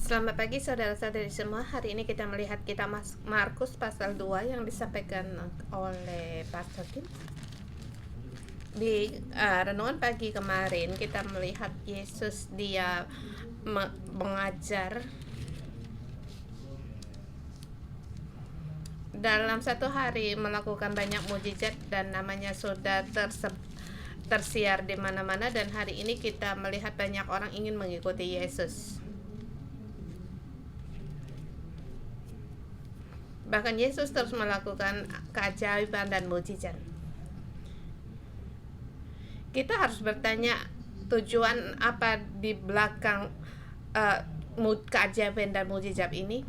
Selamat pagi saudara-saudari semua. Hari ini kita melihat kitab Markus pasal 2 yang disampaikan oleh Pastor Kim. Di renungan pagi kemarin kita melihat Yesus dia mengajar dalam satu hari, melakukan banyak mukjizat dan namanya sudah tersiar di mana-mana, dan hari ini kita melihat banyak orang ingin mengikuti Yesus. Bahkan Yesus terus melakukan keajaiban dan mukjizat. Kita harus bertanya tujuan apa di belakang keajaiban dan mukjizat ini.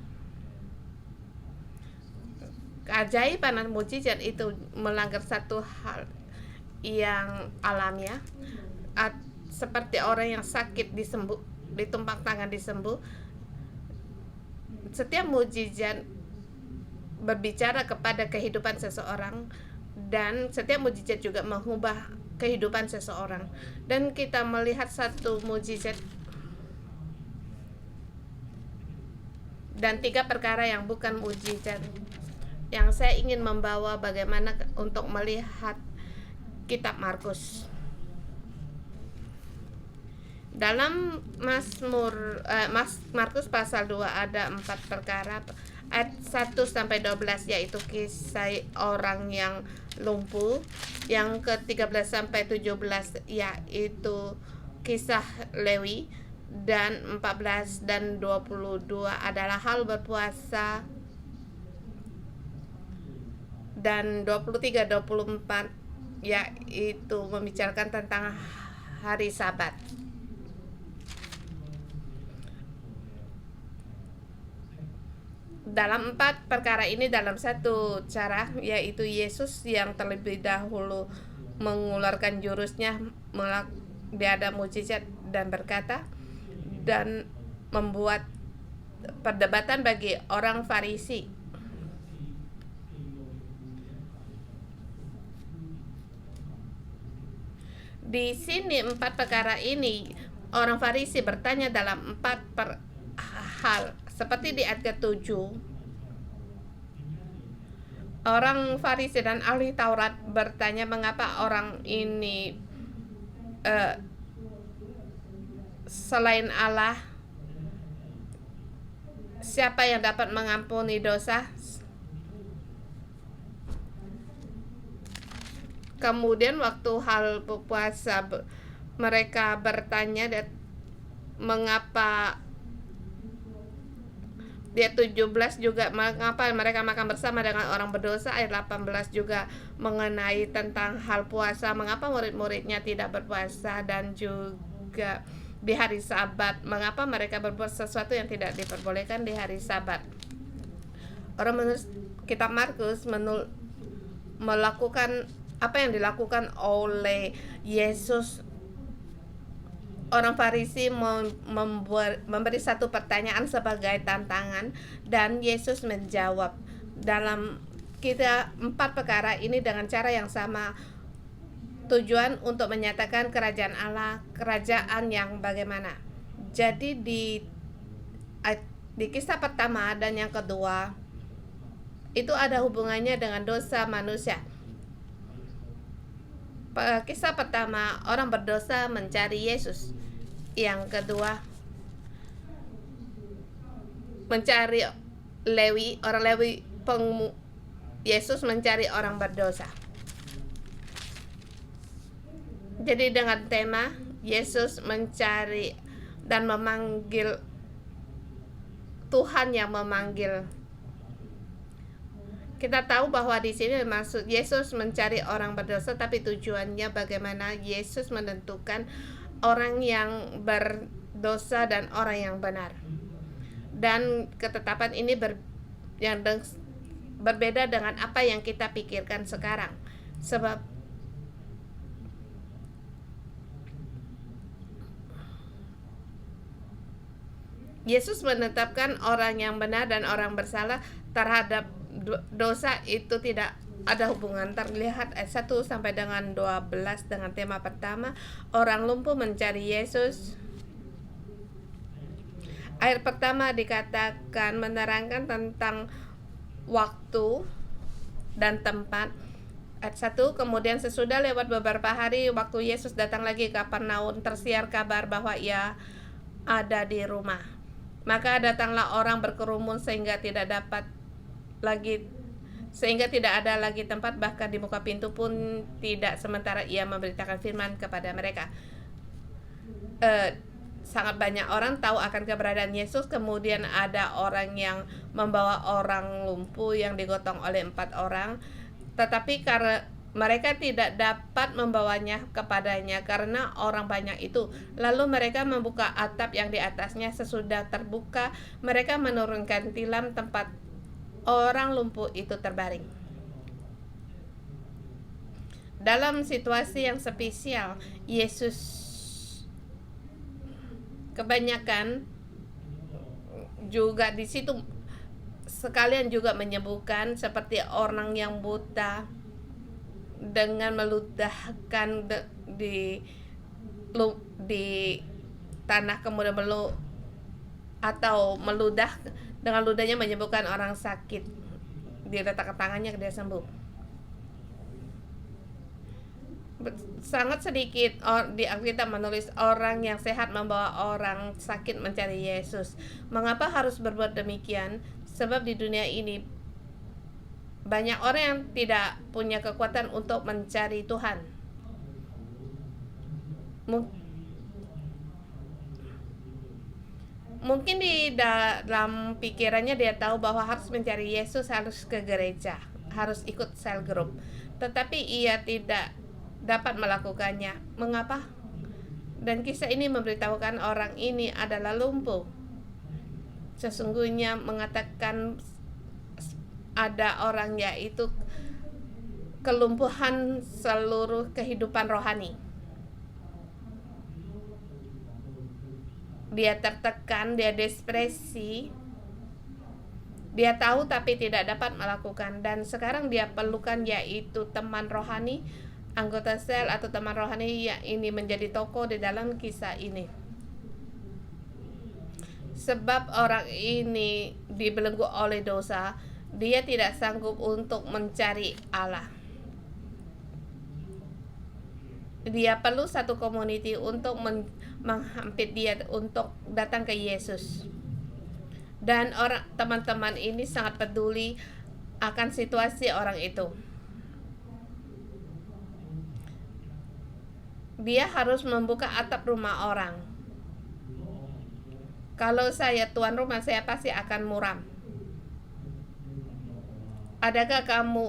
Keajaiban dan mukjizat itu melanggar satu hal yang alamiah, seperti orang yang sakit disembuh, ditumpang tangan disembuh. Setiap mukjizat berbicara kepada kehidupan seseorang, dan setiap mukjizat juga mengubah kehidupan seseorang. Dan kita melihat satu mukjizat dan 3 perkara yang bukan mukjizat yang saya ingin membawa bagaimana untuk melihat kitab Markus. Dalam Markus pasal 2 ada 4 perkara ayat 1-12, yaitu kisah orang yang lumpuh. Yang ke-13 sampai 17 yaitu kisah Lewi, dan 14 dan 22 adalah hal berpuasa, dan 23-24 yaitu membicarakan tentang hari Sabat. Dalam 4 perkara ini dalam satu cara, yaitu Yesus yang terlebih dahulu mengeluarkan jurusnya, dia ada mukjizat dan berkata, dan membuat perdebatan bagi orang Farisi. Di sini 4 perkara ini orang Farisi bertanya dalam 4 hal. Seperti di ayat ke-7, orang Farisi dan ahli Taurat bertanya mengapa orang ini selain Allah, siapa yang dapat mengampuni dosa? Kemudian waktu hal puasa, mereka bertanya mengapa dia 17 juga mengapa mereka makan bersama dengan orang berdosa. Ayat 18 juga mengenai tentang hal puasa, mengapa murid-muridnya tidak berpuasa, dan juga di hari Sabat, mengapa mereka berbuat sesuatu yang tidak diperbolehkan di hari Sabat. Orang menulis kitab Markus melakukan apa yang dilakukan oleh Yesus. Orang Farisi memberi satu pertanyaan sebagai tantangan, dan Yesus menjawab dalam kita 4 perkara ini dengan cara yang sama. Tujuan untuk menyatakan kerajaan Allah, kerajaan yang bagaimana. Jadi di kisah pertama dan yang kedua itu ada hubungannya dengan dosa manusia. Kisah pertama, orang berdosa mencari Yesus. Yang kedua, mencari Lewi, orang Lewi, Yesus mencari orang berdosa. Jadi dengan tema Yesus mencari dan memanggil, Tuhan yang memanggil. Kita tahu bahwa di sini maksud Yesus mencari orang berdosa, tapi tujuannya bagaimana Yesus menentukan orang yang berdosa dan orang yang benar. Dan ketetapan ini berbeda dengan apa yang kita pikirkan sekarang. Sebab Yesus menetapkan orang yang benar dan orang bersalah terhadap dosa itu tidak ada hubungan. Terlihat ayat 1 sampai dengan 12 dengan tema pertama, orang lumpuh mencari Yesus. Ayat pertama dikatakan menerangkan tentang waktu dan tempat. Ayat 1, kemudian sesudah lewat beberapa hari, waktu Yesus datang lagi ke Kapernaum, tersiar kabar bahwa ia ada di rumah. Maka datanglah orang berkerumun sehingga tidak ada lagi tempat, bahkan di muka pintu pun tidak, sementara ia memberitakan firman kepada mereka. Sangat banyak orang tahu akan keberadaan Yesus. Kemudian ada orang yang membawa orang lumpuh yang digotong oleh 4 orang, tetapi karena mereka tidak dapat membawanya kepadanya karena orang banyak itu. Lalu mereka membuka atap yang di atasnya. Sesudah terbuka, mereka menurunkan tilam tempat orang lumpuh itu terbaring. Dalam situasi yang spesial, Yesus kebanyakan juga di situ sekalian juga menyembuhkan, seperti orang yang buta dengan meludahkan di tanah, kemudian meludah dengan ludahnya menyembuhkan orang sakit. Diletakkan tangannya, dia sembuh. Sangat sedikit di Alkitab menulis orang yang sehat membawa orang sakit mencari Yesus. Mengapa harus berbuat demikian? Sebab di dunia ini banyak orang yang tidak punya kekuatan untuk mencari Tuhan. Mungkin di dalam pikirannya dia tahu bahwa harus mencari Yesus, harus ke gereja, harus ikut cell group, tetapi ia tidak dapat melakukannya. Mengapa? Dan kisah ini memberitahukan orang ini adalah lumpuh. Sesungguhnya mengatakan ada orang yaitu kelumpuhan seluruh kehidupan rohani. Dia tertekan, dia depresi, dia tahu tapi tidak dapat melakukan, dan sekarang dia perlukan yaitu teman rohani, anggota sel atau teman rohani yang ini menjadi tokoh di dalam kisah ini. Sebab orang ini dibelenggu oleh dosa, dia tidak sanggup untuk mencari Allah. Dia perlu satu community untuk menghampiri dia untuk datang ke Yesus. Dan teman-teman ini sangat peduli akan situasi orang itu. Dia harus membuka atap rumah orang. Kalau saya tuan rumah, saya pasti akan muram. Adakah kamu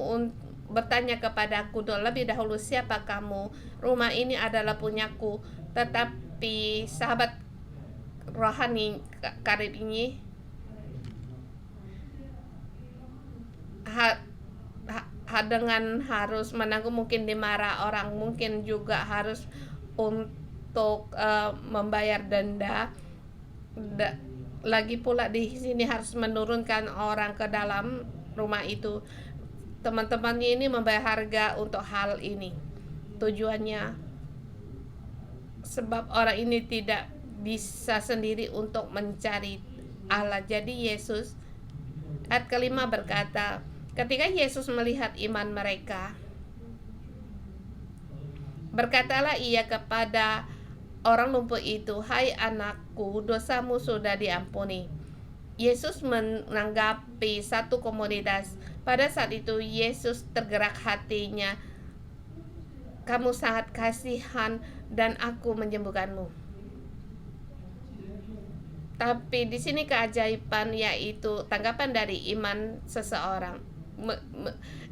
bertanya kepadaku lebih dahulu, siapa kamu? Rumah ini adalah punyaku. Tetapi sahabat rohani karib ini dengan harus menanggung, mungkin dimarah orang, mungkin juga harus untuk membayar denda. Lagi pula di sini harus menurunkan orang ke dalam rumah itu. Teman-temannya ini membayar harga untuk hal ini. Tujuannya sebab orang ini tidak bisa sendiri untuk mencari Allah. Jadi Yesus, ayat kelima berkata, ketika Yesus melihat iman mereka, berkatalah ia kepada orang lumpuh itu, hai anakku, dosamu sudah diampuni. Yesus menanggapi satu komunitas. Pada saat itu Yesus tergerak hatinya, kamu sangat kasihan dan aku menyembuhkanmu. Tapi di sini keajaiban yaitu tanggapan dari iman seseorang,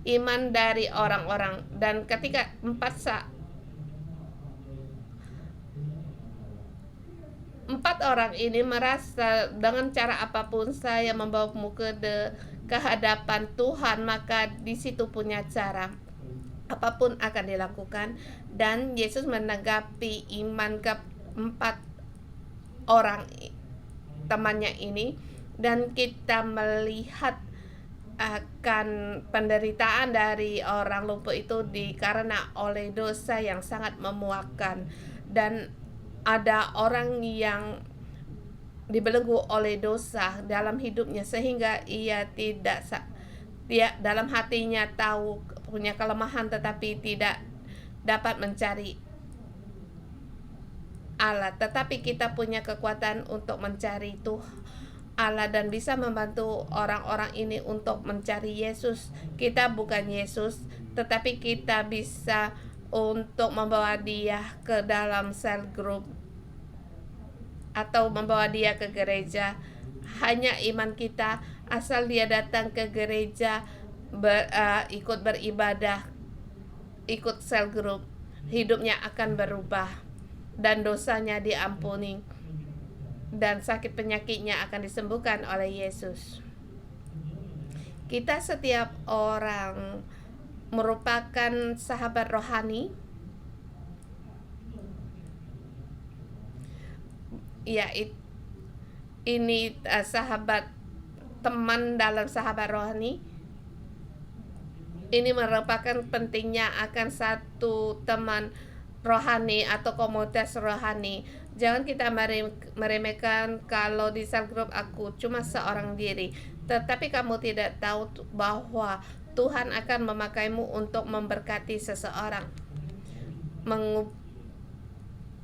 iman dari orang-orang. Dan ketika empat orang ini merasa dengan cara apapun saya membawamu ke hadapan Tuhan, maka di situ punya cara apapun akan dilakukan. Dan Yesus menanggapi iman keempat orang temannya ini, dan kita melihat akan penderitaan dari orang lumpuh itu karena oleh dosa yang sangat memuakkan. Dan ada orang yang dibelenggu oleh dosa dalam hidupnya, sehingga dia dalam hatinya tahu punya kelemahan tetapi tidak dapat mencari Allah. Tetapi kita punya kekuatan untuk mencari Allah dan bisa membantu orang-orang ini untuk mencari Yesus. Kita bukan Yesus, tetapi kita bisa untuk membawa dia ke dalam cell group atau membawa dia ke gereja. Hanya iman kita, asal dia datang ke gereja, ikut beribadah, ikut cell group, hidupnya akan berubah dan dosanya diampuni dan sakit penyakitnya akan disembuhkan oleh Yesus. Kita setiap orang merupakan sahabat rohani. Ya, ini sahabat, teman dalam sahabat rohani. Ini merupakan pentingnya akan satu teman rohani atau komunitas rohani. Jangan kita meremehkan kalau di cell group aku cuma seorang diri, tetapi kamu tidak tahu bahwa Tuhan akan memakaimu untuk memberkati seseorang,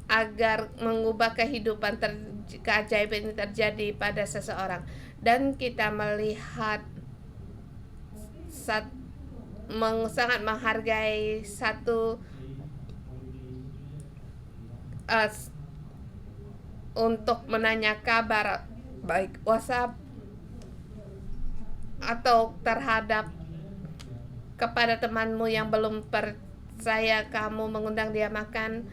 agar mengubah kehidupan keajaiban ini terjadi pada seseorang. Dan kita melihat sangat menghargai satu untuk menanya kabar baik WhatsApp atau terhadap kepada temanmu yang belum percaya, kamu mengundang dia makan,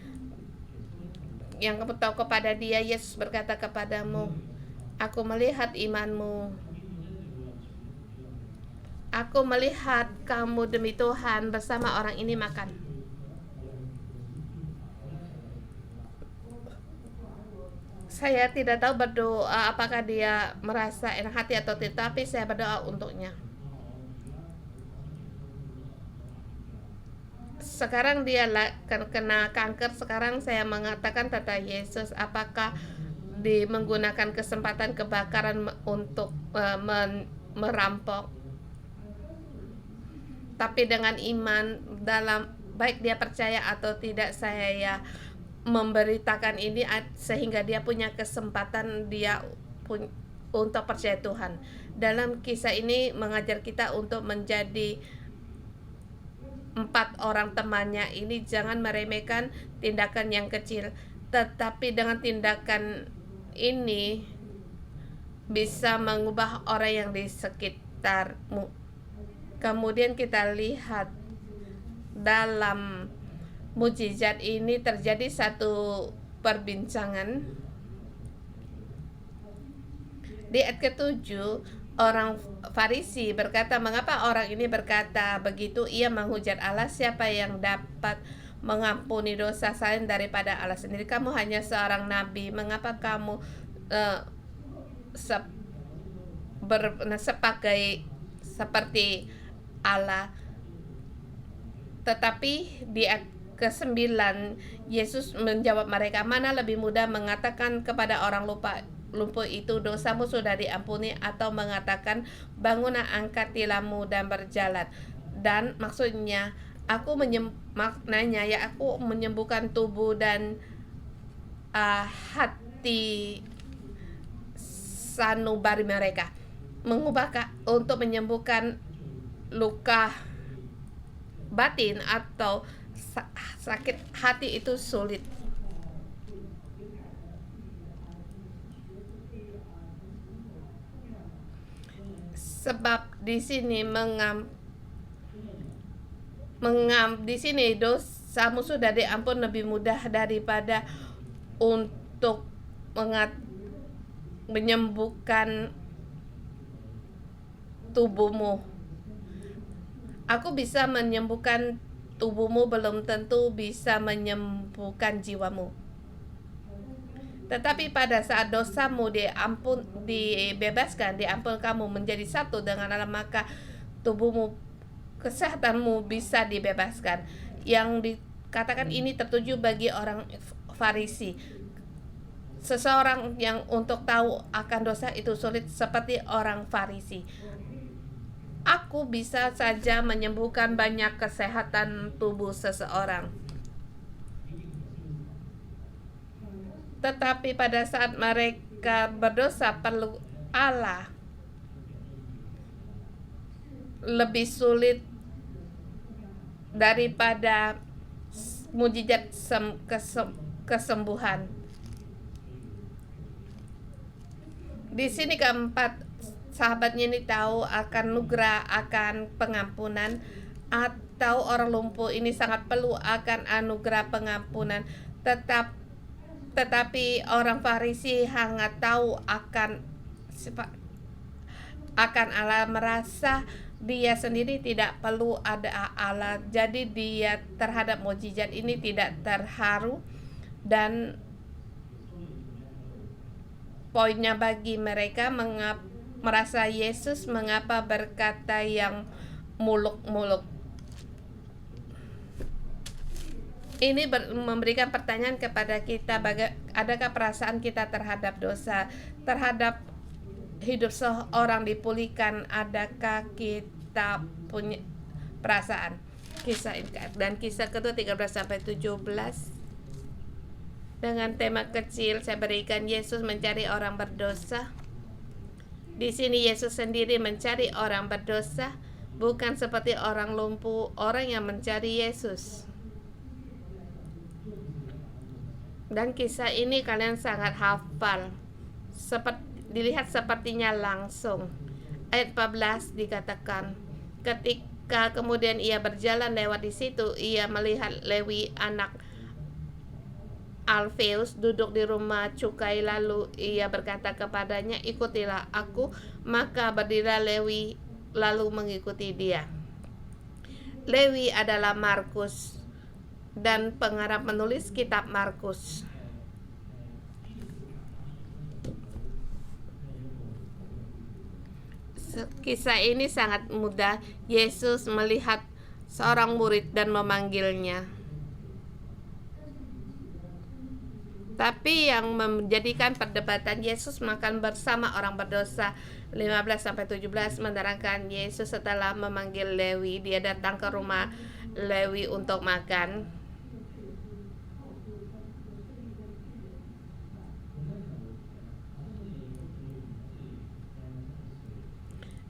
yang kamu tahu kepada dia Yesus berkata kepadamu, aku melihat imanmu, aku melihat kamu demi Tuhan bersama orang ini makan. Saya tidak tahu berdoa apakah dia merasa enak hati atau tidak, tapi saya berdoa untuknya. Sekarang dia kena kanker. Sekarang saya mengatakan tentang Yesus, apakah menggunakan kesempatan kebakaran untuk merampok, tapi dengan iman dalam baik dia percaya atau tidak, saya memberitakan ini sehingga dia punya kesempatan untuk percaya Tuhan. Dalam kisah ini mengajar kita untuk menjadi 4 orang temannya ini, jangan meremehkan tindakan yang kecil, tetapi dengan tindakan ini bisa mengubah orang yang di sekitarmu. Kemudian kita lihat dalam mujizat ini terjadi satu perbincangan di ayat ke-7. Orang Farisi berkata, mengapa orang ini berkata begitu? Ia menghujat Allah. Siapa yang dapat mengampuni dosa selain daripada Allah sendiri? Kamu hanya seorang nabi, mengapa kamu seperti Allah? Tetapi di ke-9 Yesus menjawab mereka, mana lebih mudah mengatakan kepada orang lumpuh itu, dosamu sudah diampuni, atau mengatakan bangunlah, angkat tilammu dan berjalan. Dan maksudnya maknanya aku menyembuhkan tubuh dan hati sanubari mereka, untuk menyembuhkan luka batin atau sakit hati itu sulit. Sebab di sini di sini dosamu sudah diampun lebih mudah daripada untuk menyembuhkan tubuhmu. Aku bisa menyembuhkan tubuhmu, belum tentu bisa menyembuhkan jiwamu. Tetapi pada saat dosamu dibebaskan, diampun, kamu menjadi satu dengan Allah, maka tubuhmu, kesehatanmu bisa dibebaskan. Yang dikatakan ini tertuju bagi orang Farisi. seseorang yang untuk tahu akan dosa itu sulit seperti orang Farisi. Aku bisa saja menyembuhkan banyak kesehatan tubuh seseorang, tetapi pada saat mereka berdosa perlu Allah, lebih sulit daripada mujizat kesembuhan. Di sini keempat sahabatnya ini tahu akan nugrah, akan pengampunan, atau orang lumpuh ini sangat perlu akan anugerah pengampunan. Tetapi orang Farisi hanya tahu akan Allah, merasa dia sendiri tidak perlu ada Allah. Jadi dia terhadap mukjizat ini tidak terharu, dan poinnya bagi mereka merasa Yesus mengapa berkata yang muluk-muluk. Ini memberikan pertanyaan kepada kita, adakah perasaan kita terhadap dosa, terhadap hidup seorang dipulihkan, adakah kita punya perasaan? Kisah dan kisah kedua 13-17. Dengan tema kecil saya berikan Yesus mencari orang berdosa. Di sini Yesus sendiri mencari orang berdosa, bukan seperti orang lumpuh, orang yang mencari Yesus. Dan kisah ini kalian sangat hafal. Dilihat sepertinya langsung. Ayat 14 dikatakan, ketika kemudian ia berjalan lewat di situ, ia melihat Lewi anak Alfeus duduk di rumah cukai, lalu ia berkata kepadanya, ikutilah aku. Maka berdirilah Lewi lalu mengikuti dia. Lewi adalah Markus dan pengarang penulis kitab Markus. Kisah ini sangat mudah. Yesus melihat seorang murid dan memanggilnya. Tapi yang menjadikan perdebatan Yesus makan bersama orang berdosa 15-17 menerangkan Yesus setelah memanggil Lewi, dia datang ke rumah Lewi untuk makan.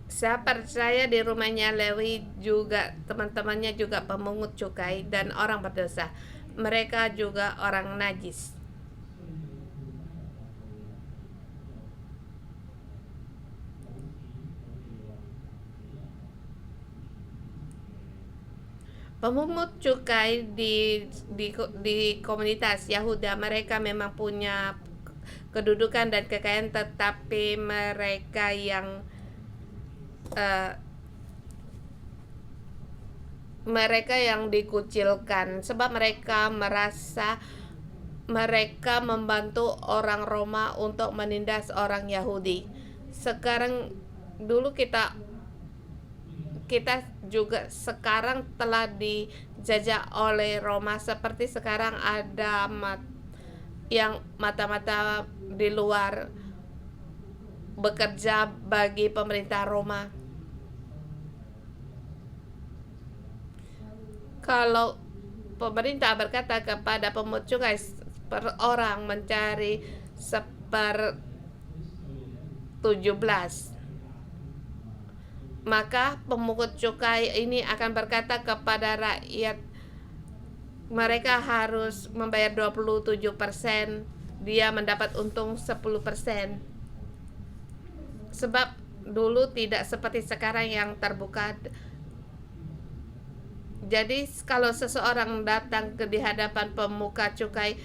Saya percaya di rumahnya Lewi juga teman-temannya juga pemungut cukai dan orang berdosa. Mereka juga orang najis. Pemungut cukai di komunitas Yahuda, mereka memang punya kedudukan dan kekayaan, tetapi mereka yang dikucilkan sebab mereka merasa mereka membantu orang Roma untuk menindas orang Yahudi. Dulu kita juga sekarang telah dijajah oleh Roma, seperti sekarang ada yang mata-mata di luar bekerja bagi pemerintah Roma. Kalau pemerintah berkata kepada pemungut cukai per orang mencari 17, maka pemungut cukai ini akan berkata kepada rakyat mereka harus membayar 27%, dia mendapat untung 10%. Sebab dulu tidak seperti sekarang yang terbuka. Jadi kalau seseorang datang di hadapan pemungut cukai,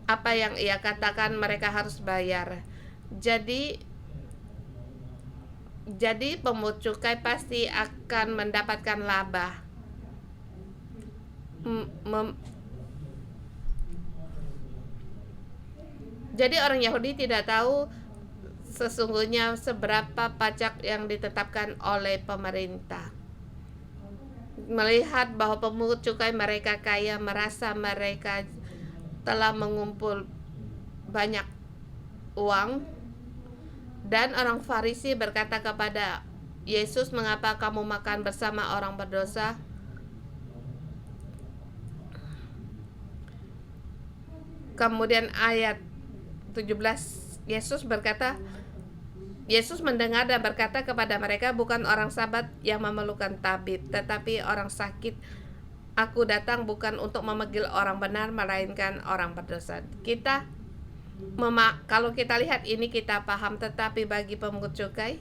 apa yang ia katakan mereka harus bayar. Jadi pemungut cukai pasti akan mendapatkan laba. Jadi orang Yahudi tidak tahu sesungguhnya seberapa pajak yang ditetapkan oleh pemerintah. Melihat bahwa pemungut cukai mereka kaya, merasa mereka telah mengumpul banyak uang. Dan orang Farisi berkata kepada Yesus, "Mengapa kamu makan bersama orang berdosa?" Kemudian ayat 17, Yesus mendengar dan berkata kepada mereka, "Bukan orang Sabat yang memerlukan tabib, tetapi orang sakit. Aku datang bukan untuk memanggil orang benar, melainkan orang berdosa." Kalau kita lihat ini kita paham, tetapi bagi pemungut cukai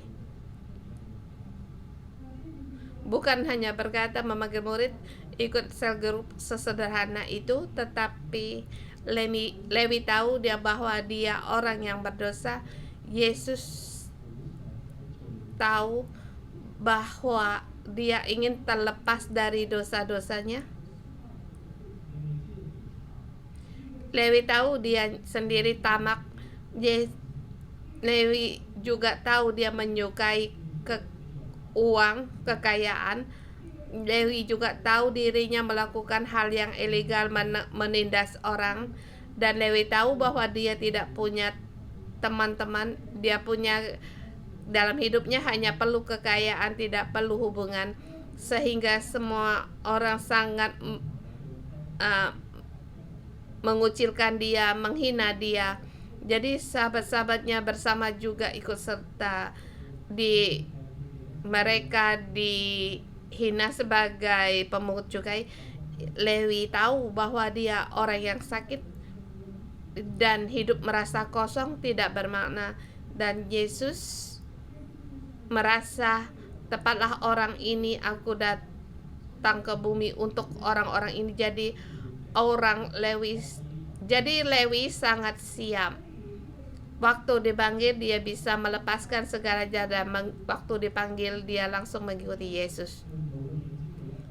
bukan hanya berkata memanggil murid ikut sel grup sesederhana itu, tetapi Lewi tahu dia bahwa dia orang yang berdosa. Yesus tahu bahwa dia ingin terlepas dari dosa-dosanya. Lewi tahu dia sendiri tamak. Lewi juga tahu dia menyukai uang, kekayaan. Lewi juga tahu dirinya melakukan hal yang ilegal, menindas orang. Dan Lewi tahu bahwa dia tidak punya teman-teman. Dia punya dalam hidupnya hanya perlu kekayaan, tidak perlu hubungan. Sehingga semua orang sangat mengucilkan dia, menghina dia. Jadi sahabat-sahabatnya bersama juga ikut serta mereka dihina sebagai pemungut cukai. Lewi tahu bahwa dia orang yang sakit dan hidup merasa kosong, tidak bermakna. Dan Yesus merasa, tepatlah orang ini, aku datang ke bumi untuk orang-orang ini. Jadi Lewi sangat siap. Waktu dipanggil dia bisa melepaskan segala jada. Waktu dipanggil dia langsung mengikuti Yesus.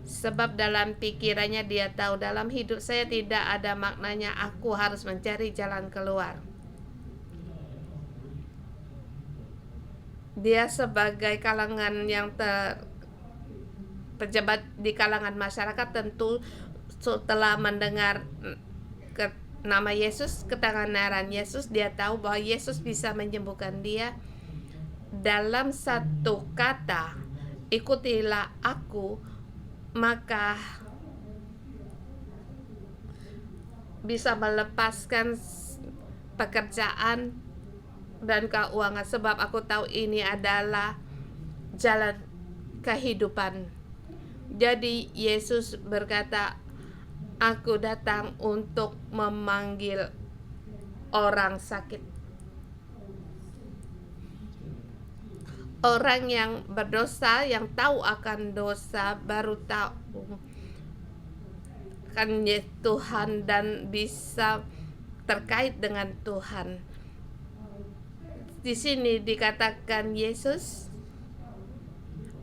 Sebab dalam pikirannya dia tahu, dalam hidup saya tidak ada maknanya, aku harus mencari jalan keluar. Dia sebagai kalangan yang pejabat di kalangan masyarakat, tentu setelah mendengar nama Yesus, ketenaran Yesus, dia tahu bahwa Yesus bisa menyembuhkan dia. Dalam satu kata, ikutilah aku, maka bisa melepaskan pekerjaan dan keuangan. Sebab aku tahu ini adalah jalan kehidupan. Jadi Yesus berkata, aku datang untuk memanggil orang sakit. Orang yang berdosa, yang tahu akan dosa, baru tahu akan Tuhan dan bisa terkait dengan Tuhan. Di sini dikatakan Yesus,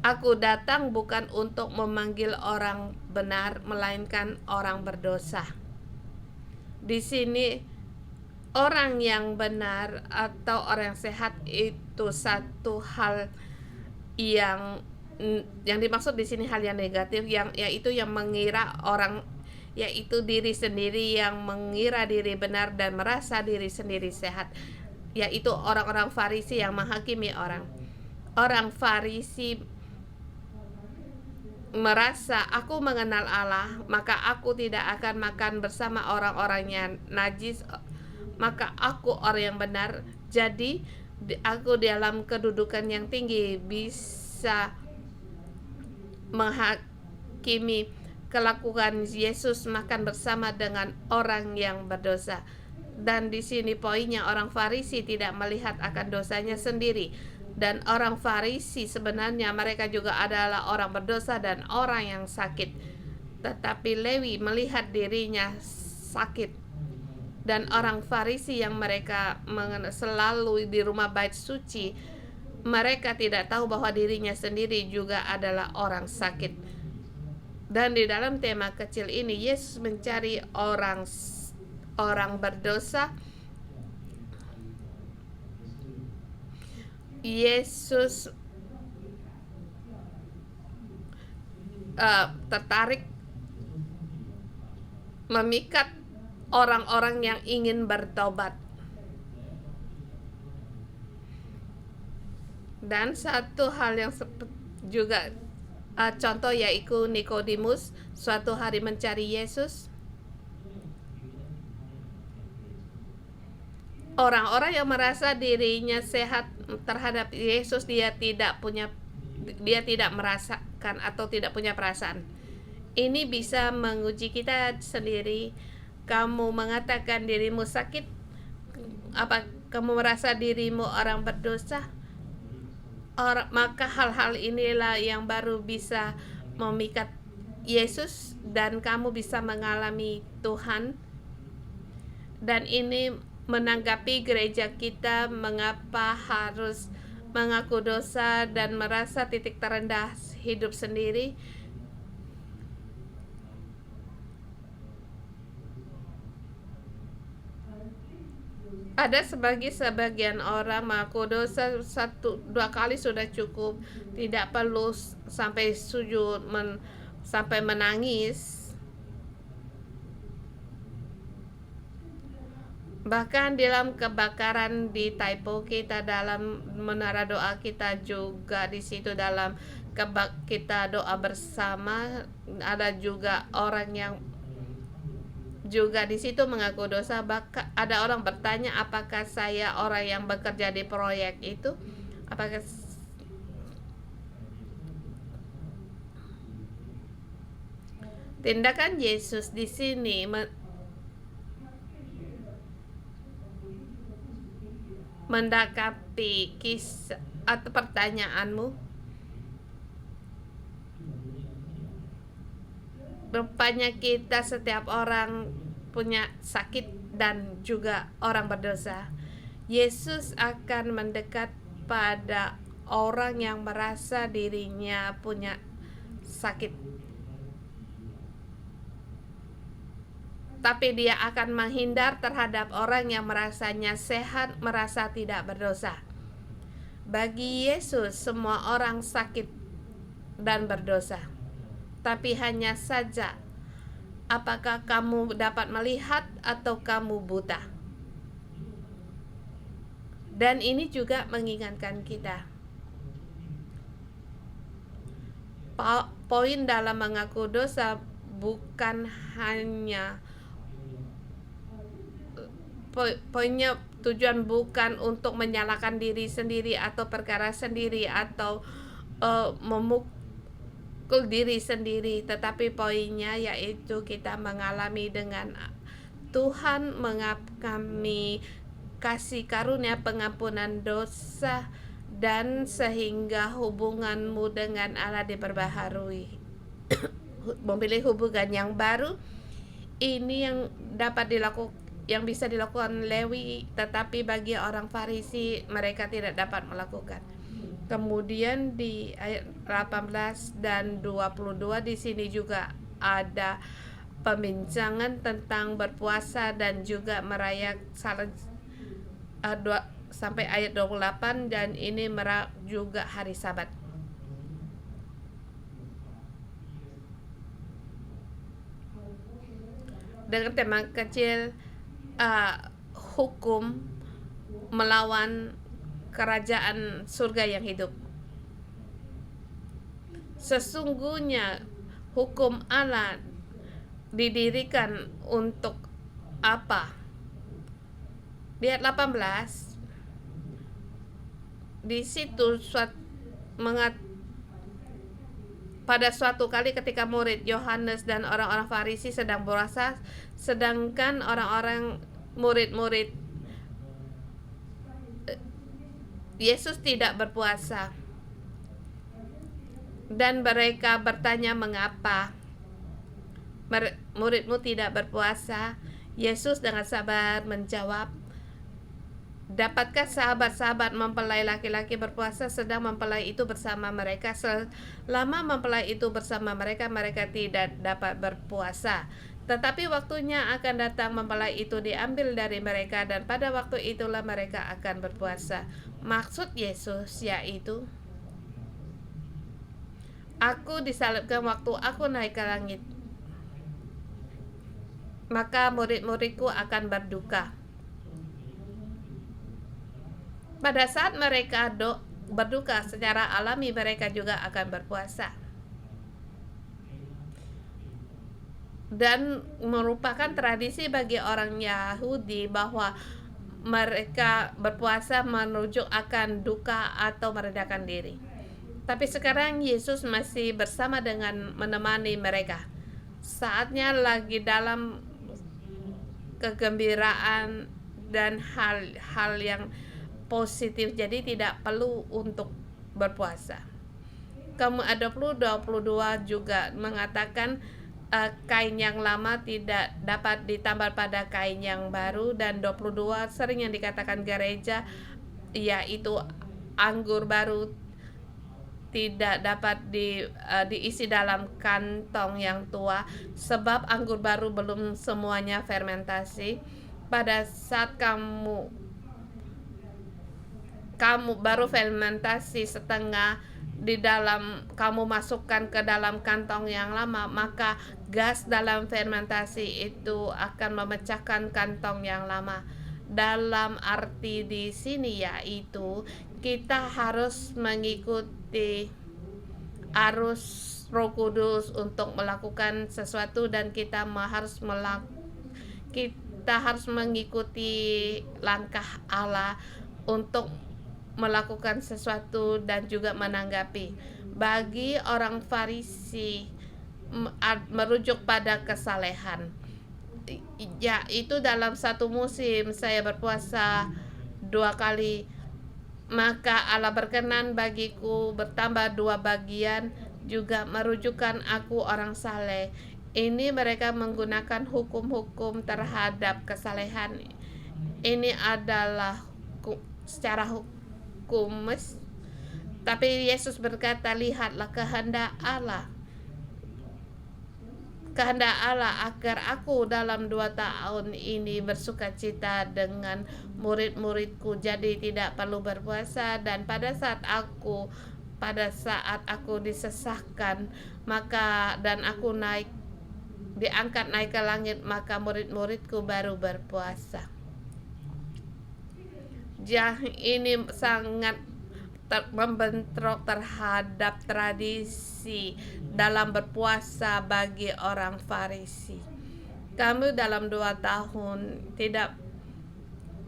aku datang bukan untuk memanggil orang benar, melainkan orang berdosa. Di sini orang yang benar atau orang yang sehat itu satu hal yang dimaksud di sini hal yang negatif, yaitu yang mengira orang, yaitu diri sendiri, yang mengira diri benar dan merasa diri sendiri sehat, yaitu orang-orang Farisi yang menghakimi orang. Orang Farisi merasa, aku mengenal Allah, maka aku tidak akan makan bersama orang-orang yang najis, maka aku orang yang benar. Jadi aku dalam kedudukan yang tinggi bisa menghakimi kelakuan Yesus makan bersama dengan orang yang berdosa. Dan di sini poinnya, orang Farisi tidak melihat akan dosanya sendiri. Dan orang Farisi sebenarnya mereka juga adalah orang berdosa dan orang yang sakit. Tetapi Lewi melihat dirinya sakit. Dan orang Farisi yang mereka selalu di rumah bait suci, mereka tidak tahu bahwa dirinya sendiri juga adalah orang sakit. Dan di dalam tema kecil ini, Yesus mencari orang berdosa. Yesus tertarik memikat orang-orang yang ingin bertobat. Dan satu hal yang juga contoh yaitu Nikodemus suatu hari mencari Yesus. Orang-orang yang merasa dirinya sehat terhadap Yesus, dia tidak merasakan atau tidak punya perasaan. Ini bisa menguji kita sendiri. Kamu mengatakan dirimu sakit, apa kamu merasa dirimu orang berdosa? Maka hal-hal inilah yang baru bisa memikat Yesus dan kamu bisa mengalami Tuhan. Dan ini menanggapi gereja kita mengapa harus mengaku dosa dan merasa titik terendah hidup sendiri. Ada sebagian orang mengaku dosa 1-2 kali sudah cukup, tidak perlu sampai sujud sampai menangis. Bahkan dalam kebakaran di Taipo kita, dalam menara doa kita juga di situ, dalam kita doa bersama, ada juga orang yang juga di situ mengaku dosa. Bahkan ada orang bertanya, apakah saya orang yang bekerja di proyek itu? Apakah tindakan Yesus di sini mendakapi kisah atau pertanyaanmu? Rupanya kita setiap orang punya sakit dan juga orang berdosa. Yesus akan mendekat pada orang yang merasa dirinya punya sakit, tapi dia akan menghindar terhadap orang yang merasanya sehat, merasa tidak berdosa. Bagi Yesus semua orang sakit dan berdosa, tapi hanya saja apakah kamu dapat melihat atau kamu buta. Dan ini juga mengingatkan kita, poin dalam mengaku dosa bukan hanya poinnya, tujuan bukan untuk menyalahkan diri sendiri atau perkara sendiri atau memukul diri sendiri, tetapi poinnya yaitu kita mengalami dengan Tuhan kami kasih karunia pengampunan dosa, dan sehingga hubunganmu dengan Allah diperbaharui. Memilih hubungan yang baru, ini yang bisa dilakukan Lewi, tetapi bagi orang Farisi mereka tidak dapat melakukan. Kemudian di ayat 18 dan 22 di sini juga ada pembincangan tentang berpuasa dan juga merayakan sampai ayat 28, dan ini juga hari Sabat. Dengan tema kecil hukum melawan kerajaan surga yang hidup. Sesungguhnya hukum Allah didirikan untuk apa? Di ayat 18 di situ pada suatu kali ketika murid Yohanes dan orang-orang Farisi sedang berpuasa, sedangkan orang-orang murid-murid Yesus tidak berpuasa. Dan mereka bertanya, mengapa muridmu tidak berpuasa? Yesus dengan sabar menjawab, dapatkah sahabat-sahabat mempelai laki-laki berpuasa sedang mempelai itu bersama mereka? Selama mempelai itu bersama mereka, mereka tidak dapat berpuasa. Tetapi waktunya akan datang mempelai itu diambil dari mereka, dan pada waktu itulah mereka akan berpuasa. Maksud Yesus yaitu, aku disalibkan waktu aku naik ke langit, maka murid-muridku akan berduka. Pada saat mereka berduka secara alami, mereka juga akan berpuasa. Dan merupakan tradisi bagi orang Yahudi bahwa mereka berpuasa menuju akan duka atau meredakan diri. Tapi sekarang Yesus masih bersama dengan menemani mereka. Saatnya lagi dalam kegembiraan dan hal-hal yang positif, jadi tidak perlu untuk berpuasa. Kemudian 22 juga mengatakan kain yang lama tidak dapat ditambal pada kain yang baru, dan 22 sering yang dikatakan gereja yaitu anggur baru tidak dapat diisi dalam kantong yang tua, sebab anggur baru belum semuanya fermentasi. Pada saat kamu baru fermentasi setengah di dalam, kamu masukkan ke dalam kantong yang lama, maka gas dalam fermentasi itu akan memecahkan kantong yang lama. Dalam arti di sini yaitu kita harus mengikuti arus Roh Kudus untuk melakukan sesuatu, dan kita harus mengikuti langkah Allah untuk melakukan sesuatu dan juga menanggapi. Bagi orang Farisi merujuk pada kesalehan, yaitu dalam satu musim saya berpuasa 2 kali, maka Allah berkenan bagiku bertambah 2 bagian, juga merujukkan aku orang saleh. Ini mereka menggunakan hukum-hukum terhadap kesalehan. Ini adalah secara hukum, tapi Yesus berkata, lihatlah kehendak Allah agar aku dalam 2 tahun ini bersukacita dengan murid-muridku, jadi tidak perlu berpuasa. Dan pada saat aku disesahkan, maka dan aku diangkat naik ke langit, maka murid-muridku baru berpuasa. Ini sangat membentrok terhadap tradisi dalam berpuasa bagi orang Farisi. Kamu dalam 2 tahun tidak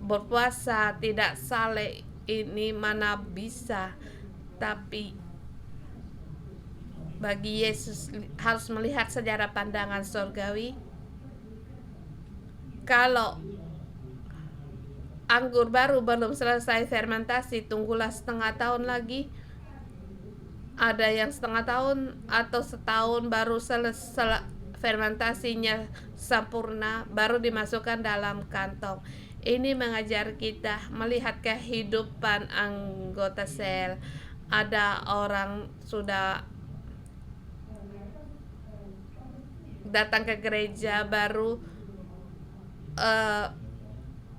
berpuasa, tidak saleh, ini mana bisa. Tapi bagi Yesus harus melihat sejarah pandangan surgawi. Kalau anggur baru belum selesai fermentasi, tunggulah setengah tahun lagi. Ada yang setengah tahun atau setahun baru selesai fermentasinya sempurna, baru dimasukkan dalam kantong. Ini mengajar kita melihat kehidupan anggota sel. Ada orang sudah datang ke gereja baru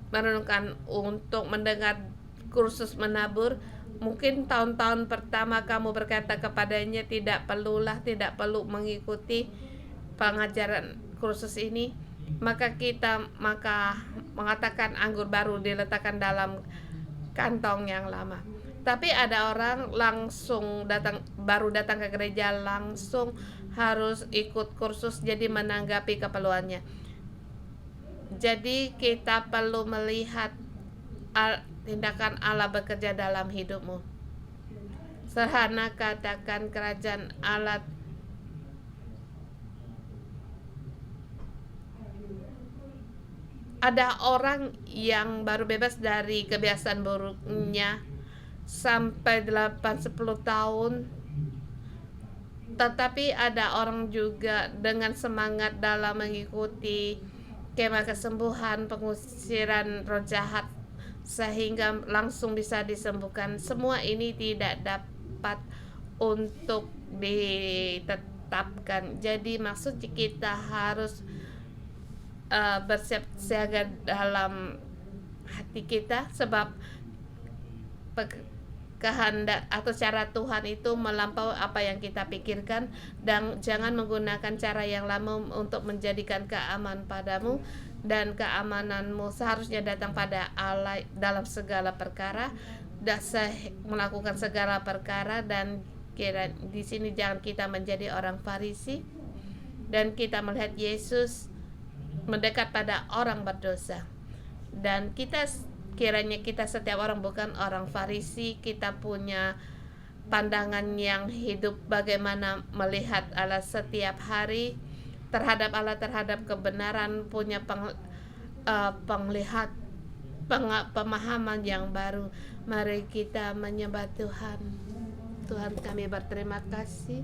merenungkan untuk mendengar kursus menabur. Mungkin tahun-tahun pertama kamu berkata kepadanya tidak perlu mengikuti pengajaran kursus ini, maka mengatakan anggur baru diletakkan dalam kantong yang lama. Tapi ada orang baru datang ke gereja, langsung harus ikut kursus, jadi menanggapi keperluannya. Jadi kita perlu melihat tindakan Allah bekerja dalam hidupmu. Sederhana katakan, kerajaan Allah ada orang yang baru bebas dari kebiasaan buruknya sampai 8-10 tahun, tetapi ada orang juga dengan semangat dalam mengikuti kemah kesembuhan, pengusiran roh jahat, sehingga langsung bisa disembuhkan. Semua ini tidak dapat untuk ditetapkan. Jadi maksud kita harus bersiap siaga dalam hati kita, sebab kehendak atau cara Tuhan itu melampaui apa yang kita pikirkan, dan jangan menggunakan cara yang lama untuk menjadikan keamanan padamu, dan keamananmu seharusnya datang pada Allah dalam segala perkara. dasar melakukan segala perkara, dan di sini jangan kita menjadi orang Farisi dan kita melihat Yesus mendekat pada orang berdosa, dan kiranya kita setiap orang bukan orang Farisi, kita punya pandangan yang hidup bagaimana melihat Allah setiap hari terhadap Allah, terhadap kebenaran, punya pemahaman yang baru. Mari kita menyembah Tuhan. Tuhan, kami berterima kasih.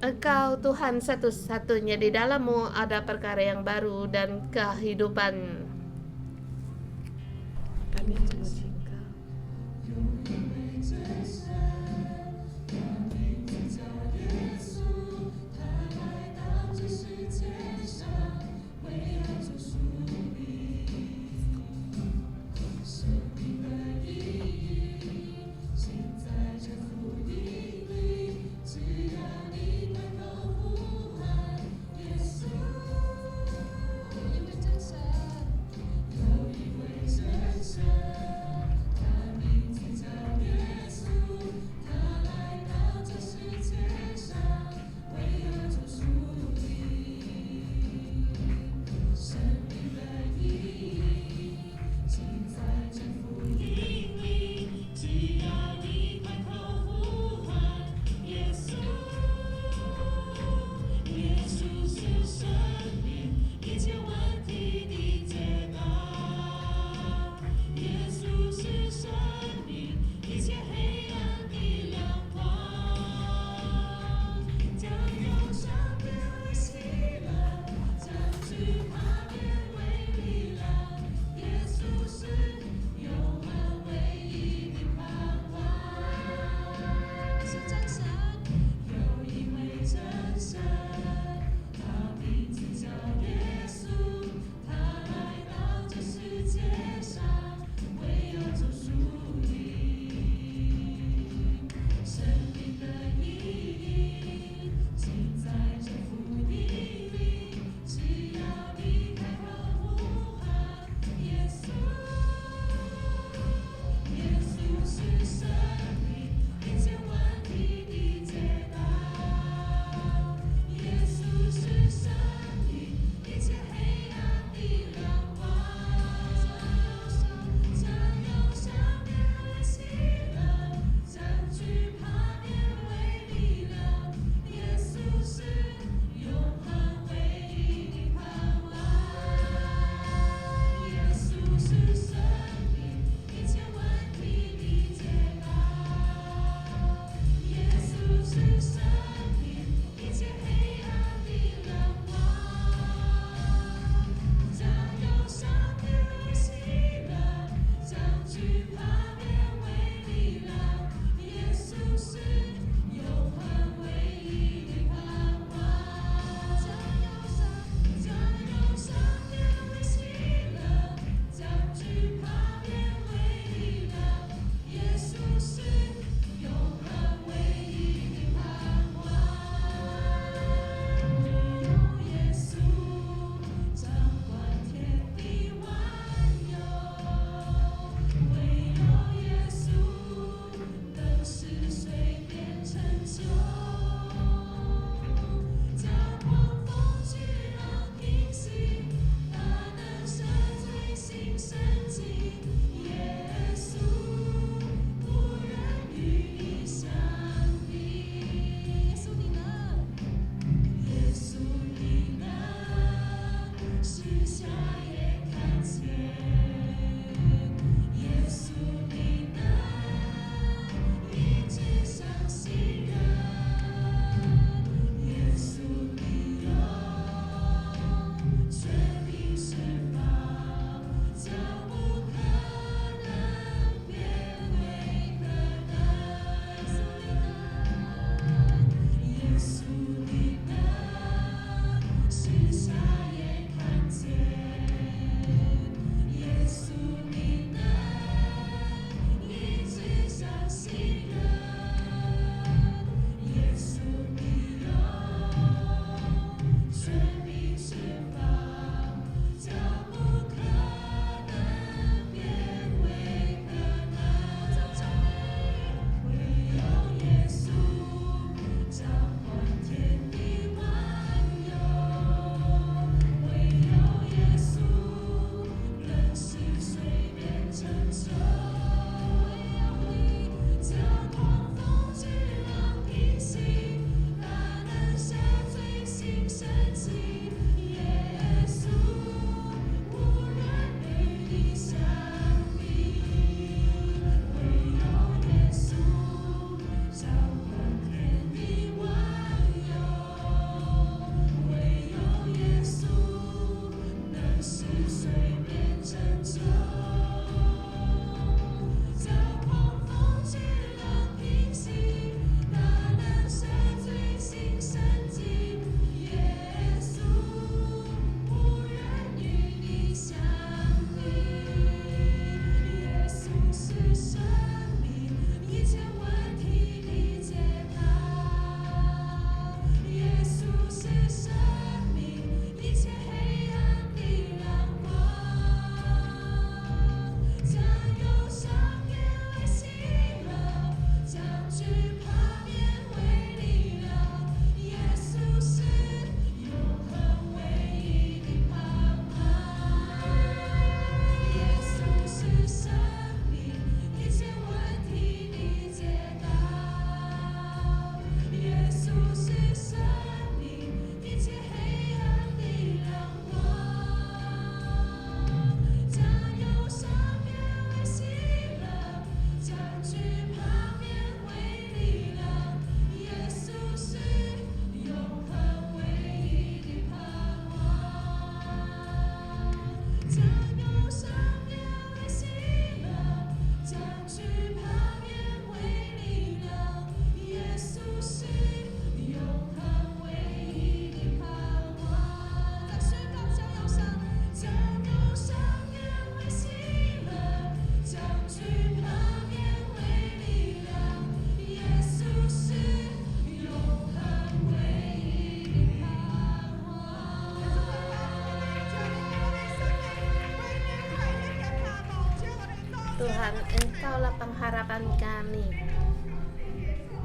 Engkau Tuhan satu-satunya, di dalam-Mu ada perkara yang baru dan kehidupan. Kami memuji Engkau. 将惧怕变为力量，耶稣是永恒唯一的盼望。在宣告将忧伤，将忧伤变为喜乐，将惧怕变为力量，耶稣是永恒唯一的盼望。Tuhan, Engkaulah pengharapan kami.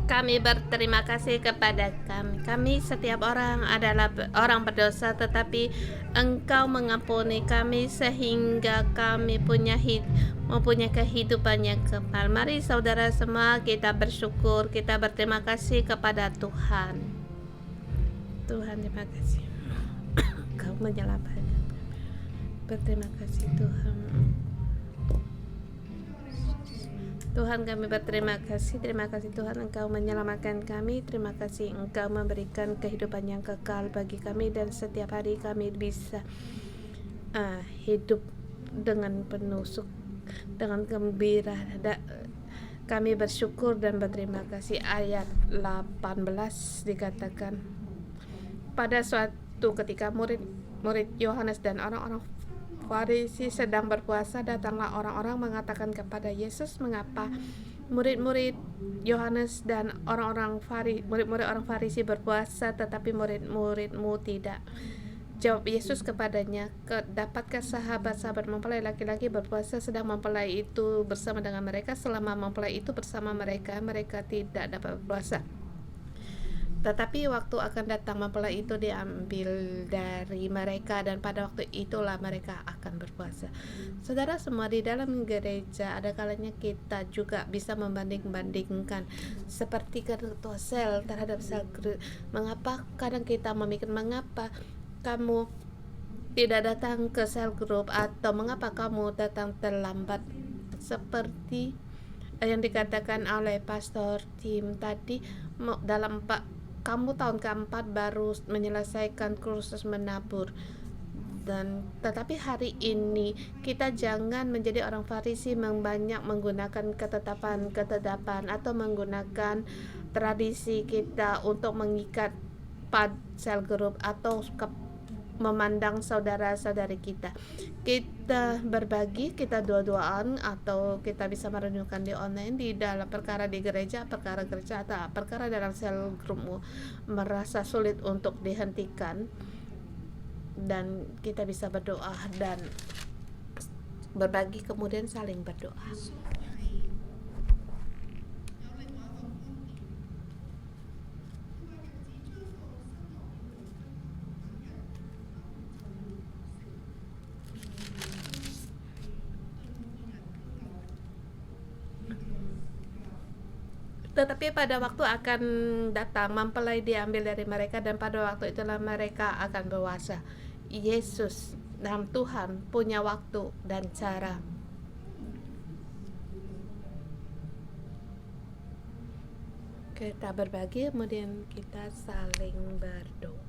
Kami berterima kasih kepada kami. Kami setiap orang adalah orang berdosa, tetapi Engkau mengampuni kami sehingga kami mempunyai kehidupan yang kekal. Mari saudara semua kita bersyukur, kita berterima kasih kepada Tuhan. Tuhan, terima kasih. Kau menyelamatkan. Berterima kasih Tuhan. Tuhan, kami berterima kasih. Terima kasih Tuhan, Engkau menyelamatkan kami. Terima kasih Engkau memberikan kehidupan yang kekal bagi kami, dan setiap hari kami bisa hidup dengan penuh dengan gembira. Kami bersyukur dan berterima kasih. Ayat 18 dikatakan, pada suatu ketika murid Yohanes dan orang-orang Farisi sedang berpuasa, datanglah orang-orang mengatakan kepada Yesus, mengapa murid-murid Yohanes dan murid-murid orang Farisi berpuasa tetapi murid-muridmu tidak? Jawab Yesus kepadanya, dapatkah sahabat-sahabat mempelai laki-laki berpuasa sedang mempelai itu bersama dengan mereka? Selama mempelai itu bersama mereka, mereka tidak dapat berpuasa. Tetapi waktu akan datang mempelai itu diambil dari mereka, dan pada waktu itulah mereka akan berpuasa. Saudara semua, di dalam gereja ada kalanya kita juga bisa membanding-bandingkan, seperti ketua sel terhadap sel grup. Mengapa kadang kita memikir, mengapa kamu tidak datang ke sel grup, atau mengapa kamu datang terlambat, seperti yang dikatakan oleh Pastor Tim tadi. Kamu tahun keempat baru menyelesaikan kursus menabur, tetapi hari ini kita jangan menjadi orang Farisi banyak menggunakan ketetapan atau menggunakan tradisi kita untuk mengikat sel grup atau memandang saudara-saudari kita. Kita berbagi, kita dua-duaan, atau kita bisa merenungkan di online, di dalam perkara di gereja, perkara gereja atau perkara dalam sel grupmu merasa sulit untuk dihentikan, dan kita bisa berdoa dan berbagi, kemudian saling berdoa. Tetapi pada waktu akan datang mempelai diambil dari mereka, dan pada waktu itulah mereka akan berpuasa. Yesus dan Tuhan punya waktu dan cara. Kita berbagi, kemudian kita saling berdoa.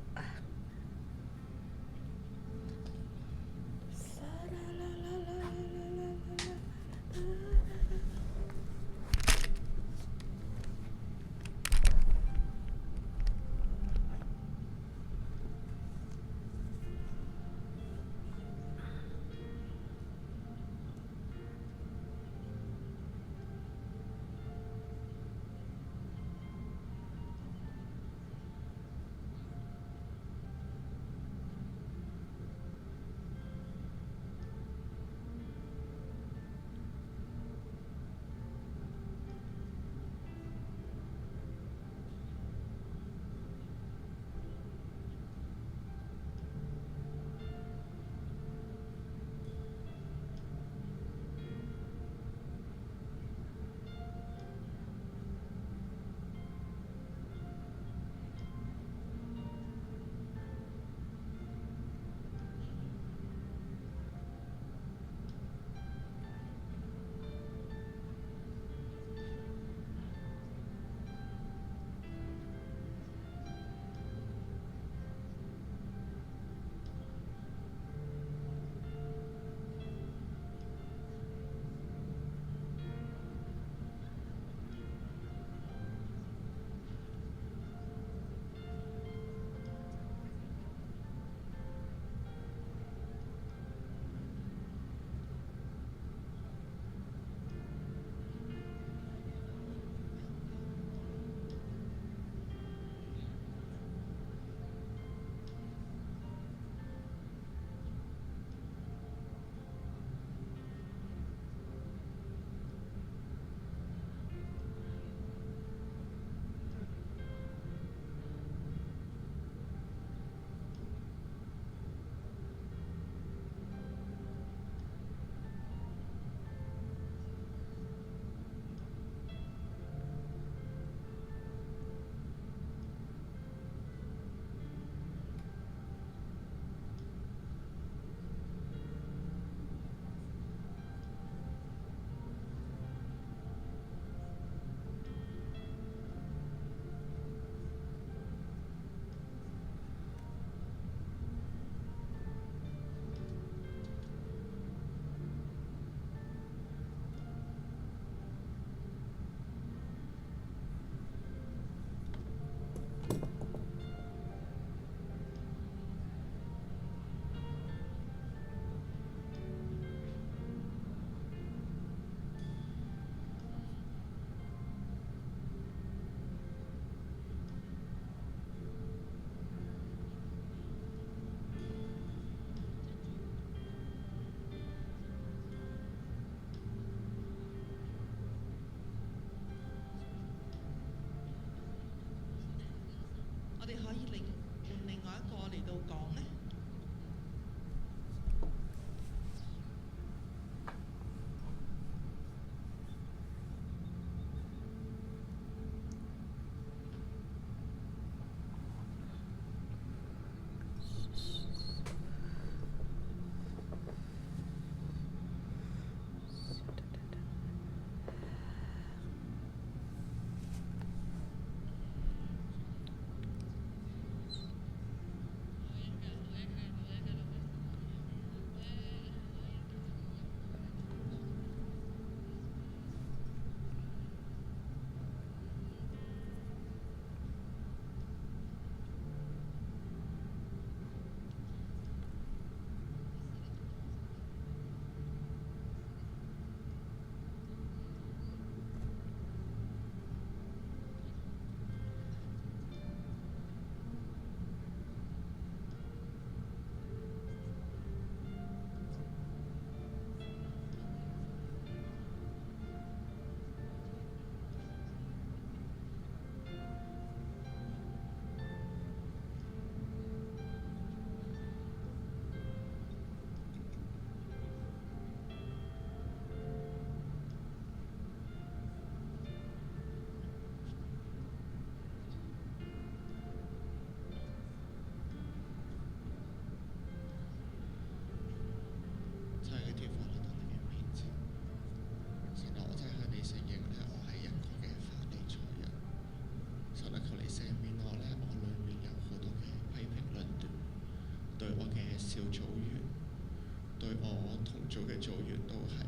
做嘅組員都係，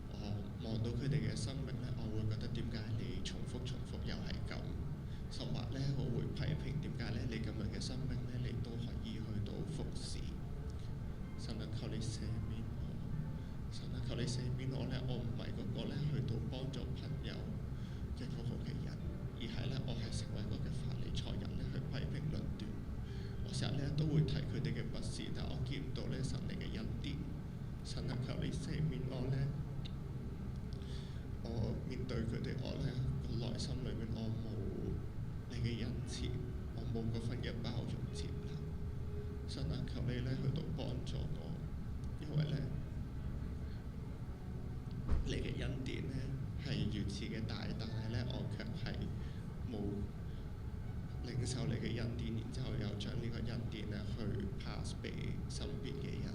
我望到佢哋嘅生命咧，我會覺得點解你重複又係咁，甚或咧我會批評點解咧你咁樣嘅生命咧，你都可以去到服侍。神啊，求你赦免我，神啊，求你赦免我咧，我唔係嗰個咧去到幫助朋友嘅嗰個嘅人，而係咧我係成為一個嘅法利賽人咧去批評論斷。我成日咧都會提佢哋嘅不是，但我見唔到咧神你嘅恩典。神啊，求你赦免我咧，我面對佢哋我咧個內心裏面我冇你嘅恩慈，我冇嗰份嘅包容接納。神啊，求你咧去到幫助我，因為咧你嘅恩典咧係如此嘅大，但係咧我卻係冇領受你嘅恩典，然之後又將呢個恩典咧去 pass 俾身邊嘅人。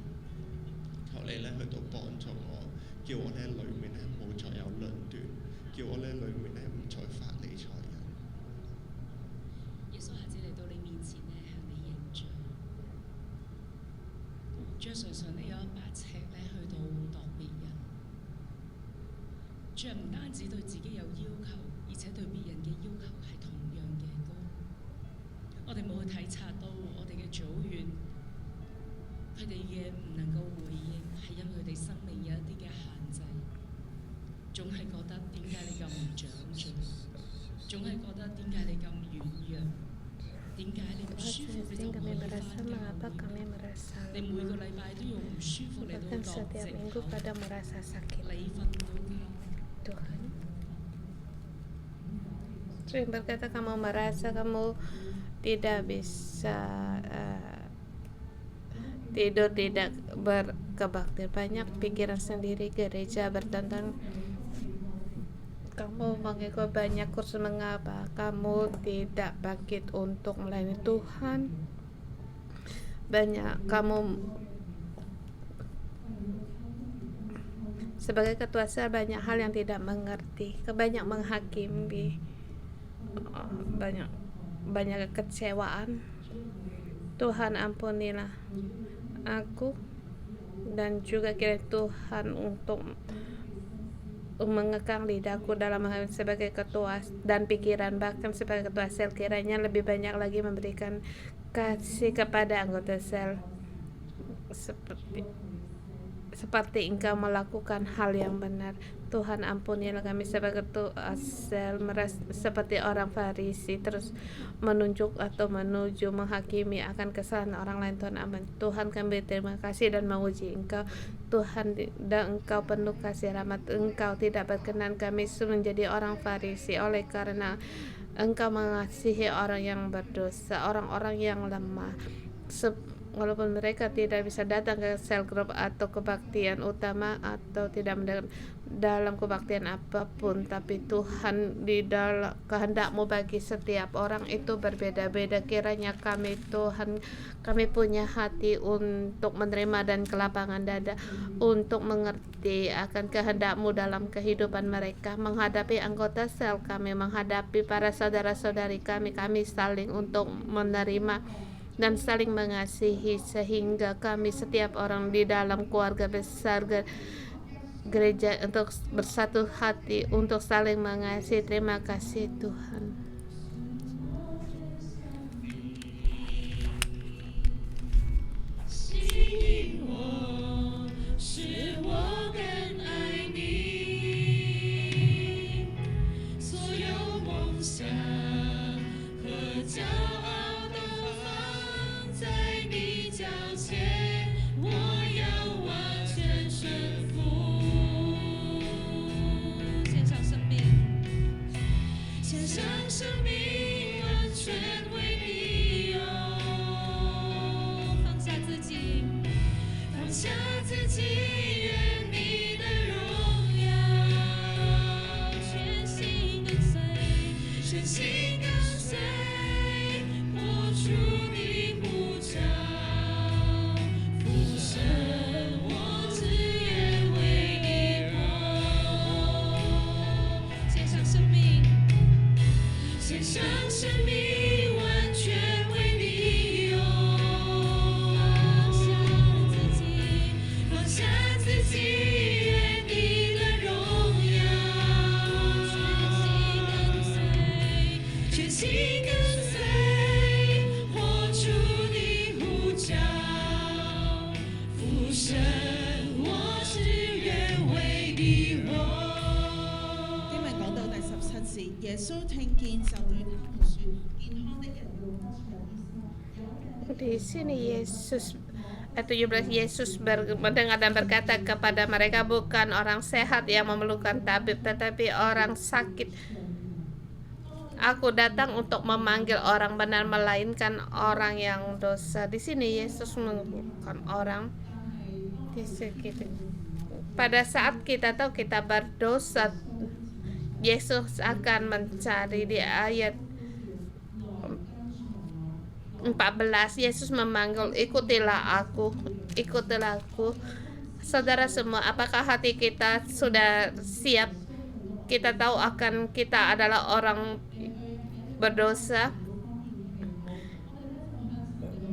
求你咧去到幫助我，叫我咧裏面咧冇再有論斷，叫我咧裏面咧唔再法利賽人。耶穌孩子嚟到你面前咧，向你認罪。主啊，常常你有一把尺咧，去到度別人。主啊，唔單止對自己有要求，而且對別人嘅要求係同樣嘅高。我哋冇去體察到我哋嘅組員，佢哋嘅唔能夠回應，係因為佢哋生命有一啲嘅限制，總係覺得點解你咁唔長進，總係覺得點解你咁軟弱，點解你唔舒服你就唔可以翻教會，你每個禮拜都用唔舒服嚟到當藉口，你瞓唔到覺。Tuhan, sering berkata kamu merasa kamu tidak bisa tidur, tidak berkebaktian, banyak pikiran sendiri, gereja bertentang, kamu mengikut banyak kursus, mengapa kamu tidak bangkit untuk melayani Tuhan, banyak kamu sebagai ketua sel banyak hal yang tidak mengerti, banyak menghakimi, banyak kekecewaan. Tuhan ampunilah aku dan juga kiranya Tuhan untuk mengekang lidahku dalam hal sebagai ketua dan pikiran, bahkan sebagai ketua sel kiranya lebih banyak lagi memberikan kasih kepada anggota sel seperti engkau melakukan hal yang benar. Tuhan ampunilah kami sebagai ketua sel seperti orang Farisi, terus menunjuk atau menuju menghakimi akan kesalahan orang lain. Tuhan amin. Tuhan kami terima kasih dan memuji Engkau Tuhan, dan Engkau penuh kasih rahmat. Engkau tidak berkenan kami menjadi orang Farisi, oleh karena Engkau mengasihi orang yang berdosa, orang-orang yang lemah, walaupun mereka tidak bisa datang ke sel grup atau kebaktian utama atau tidak dalam kebaktian apapun, tapi Tuhan di dalam kehendak-Mu bagi setiap orang itu berbeda-beda. Kiranya kami Tuhan, kami punya hati untuk menerima dan kelapangan dada untuk mengerti akan kehendak-Mu dalam kehidupan mereka, menghadapi anggota sel kami, menghadapi para saudara-saudari kami saling untuk menerima dan saling mengasihi, sehingga kami setiap orang di dalam keluarga besar gereja untuk bersatu hati untuk saling mengasihi. Terima kasih Tuhan. 献上生命完耶穌聽見就對他們說：健康的人有多長醫生？ Di sini ayat 17 Yesus mendengar dan berkata kepada mereka, bukan orang sehat yang memerlukan tabib, tetapi orang sakit. Aku datang untuk memanggil orang benar, melainkan orang yang dosa. Di sini Yesus mengumpulkan orang di sekitar. Pada saat kita tahu kita berdosa, Yesus akan mencari. Di ayat 14 Yesus memanggil, ikutilah aku, ikutilah aku. Saudara semua, apakah hati kita sudah siap? Kita tahu akan kita adalah orang berdosa.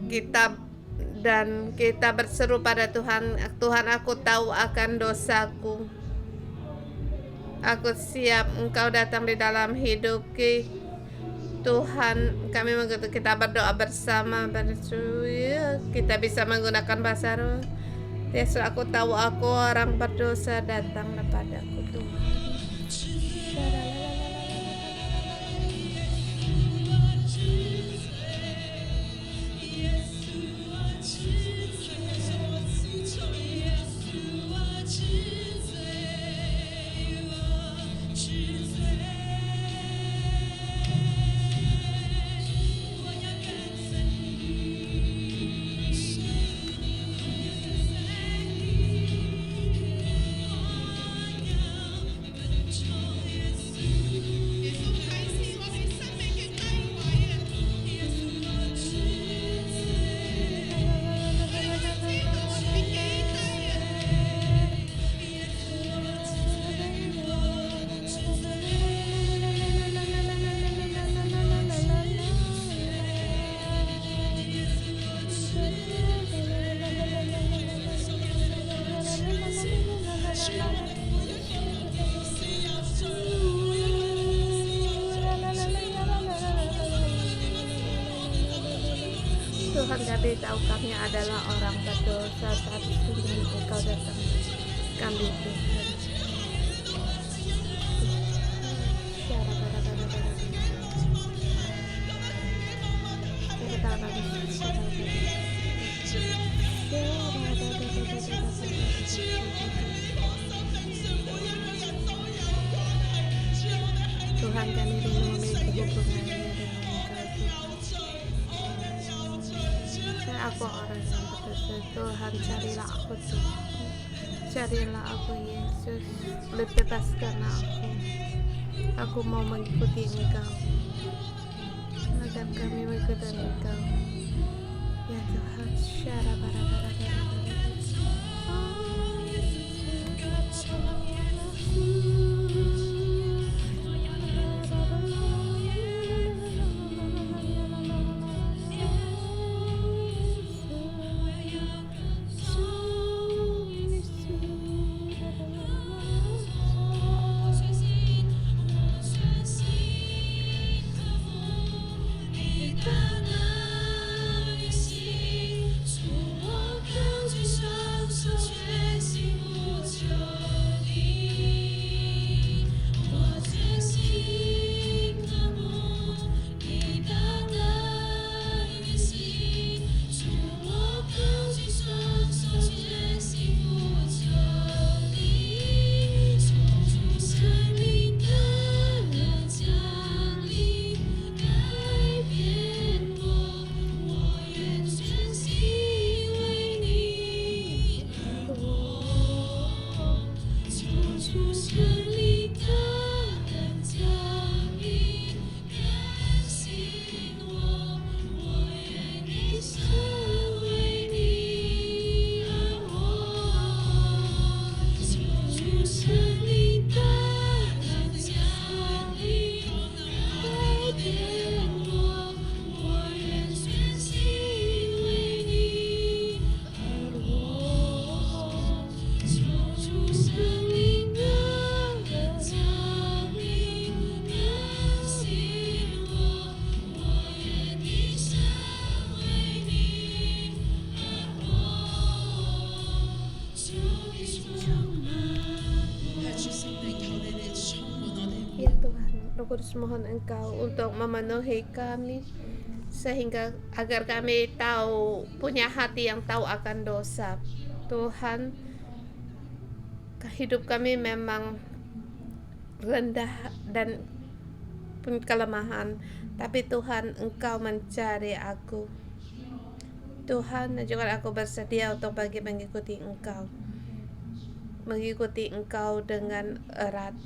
Kita berseru pada Tuhan, Tuhan, aku tahu akan dosaku. Aku siap Engkau datang di dalam hidupku. Tuhan, kami kita berdoa bersama, kita bisa menggunakan bahasa roh. Yesus, aku tahu aku orang berdosa, datang kepadaku Tuhan. Tuhan, kami tahu kami adalah orang berdosa, tapi Tuhan Engkau datang kami Tuhan. Tuhan, kami rindu memiliki hubungan dengan Engkau. Aku orang yang berdosa, Tuhan, carilah aku Tuhan, carilah aku Yesus, bebaskan aku mau mengikuti Engkau, agar kami mengikuti Engkau, ya Tuhan. Syara bara. Ya Tuhan, Roh Kudus, mohon Engkau untuk memenuhi kami sehingga agar kami tahu, punya hati yang tahu akan dosa. Tuhan, hidup kami memang rendah dan pun kelemahan, tapi Tuhan, Engkau mencari aku. Tuhan, juga aku bersedia untuk mengikuti Engkau, mengikuti Engkau dengan erat,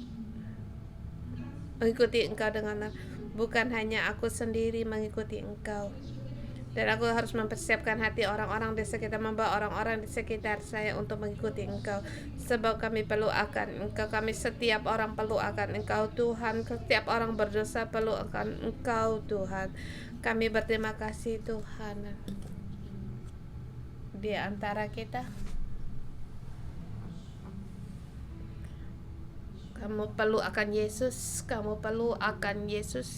bukan hanya aku sendiri mengikuti Engkau. Dan aku harus mempersiapkan hati orang-orang di sekitar, membawa orang-orang di sekitar saya untuk mengikuti Engkau. Sebab kami perlu akan Engkau, kami setiap orang perlu akan Engkau Tuhan. Setiap orang berdosa perlu akan Engkau Tuhan. Kami berterima kasih Tuhan. Di antara kita, kamu perlu akan Yesus, kamu perlu akan Yesus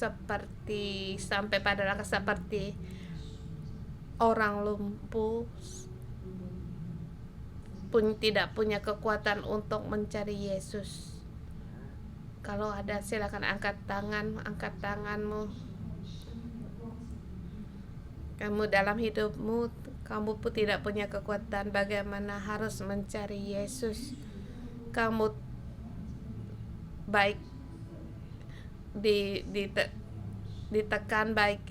seperti sampai pada langkah seperti orang lumpuh pun tidak punya kekuatan untuk mencari Yesus. Kalau ada, silakan angkat tanganmu. Kamu dalam hidupmu, kamu pun tidak punya kekuatan bagaimana harus mencari Yesus. Kamu baik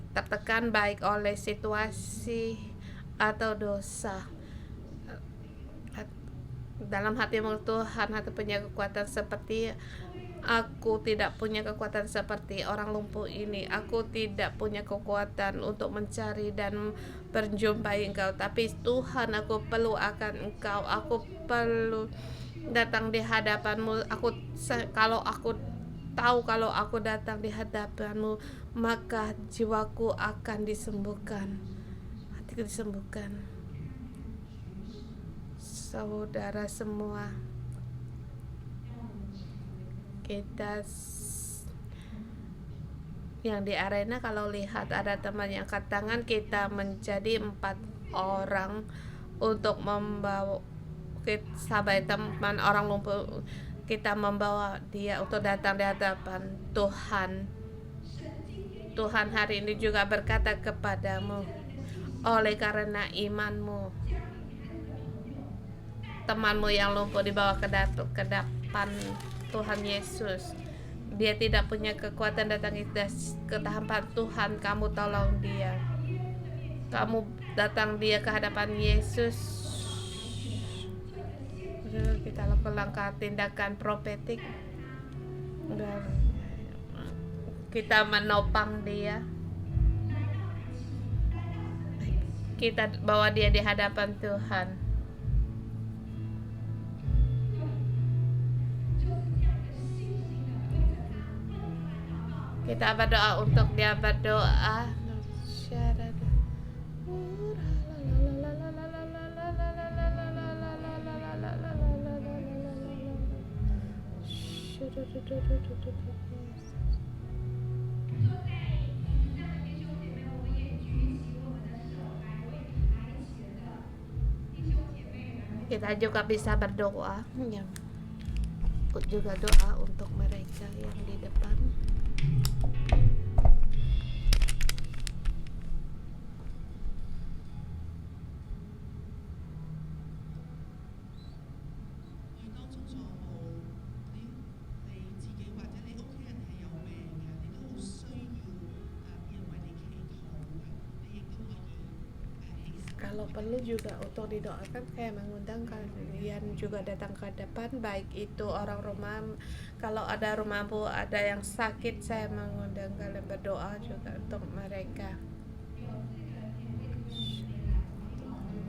tertekan baik oleh situasi atau dosa. Dalam hatimu, Tuhan, hati punya kekuatan seperti aku tidak punya kekuatan seperti orang lumpuh ini. Aku tidak punya kekuatan untuk mencari dan berjumpai Engkau. Tapi Tuhan, aku perlu akan Engkau. Aku perlu datang di hadapan-Mu. Kalau aku tahu kalau aku datang di hadapan-Mu, maka jiwaku akan disembuhkan, hatiku disembuhkan. Saudara semua, kita yang di arena, kalau lihat ada teman yang angkat tangan, kita menjadi 4 orang untuk membawa sahabat teman orang lumpuh. Kita membawa dia untuk datang di hadapan Tuhan. Tuhan hari ini juga berkata kepadamu, oleh karena imanmu, temanmu yang lumpuh dibawa ke depan Tuhan Yesus. Dia tidak punya kekuatan datang ke hadapan Tuhan. Kamu tolong dia. Kamu datang dia ke hadapan Yesus. Kita lakukan langkah tindakan profetik dan kita menopang dia. Kita bawa dia di hadapan Tuhan. Kita berdoa untuk dia, berdoa. Kita juga bisa berdoa, juga doa untuk mereka yang di depan. Kalau perlu juga untuk didoakan, kayak mengundang kalian juga datang ke depan, baik itu orang rumah. Kalau ada rumah bu, ada yang sakit, saya mengundang kalian berdoa juga untuk mereka.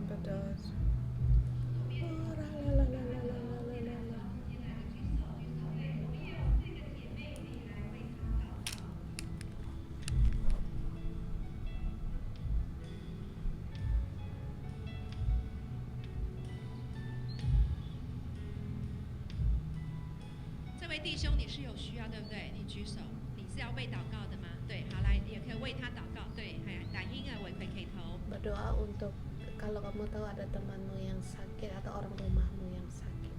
Berdoa.这位弟兄，你是有需要对不对？你举手，你是要为祷告的吗？对，好，来，也可以为他祷告。对，打婴儿为可以头。 Berdoa untuk kalau kamu tahu ada temanmu yang sakit atau orang rumahmu yang sakit.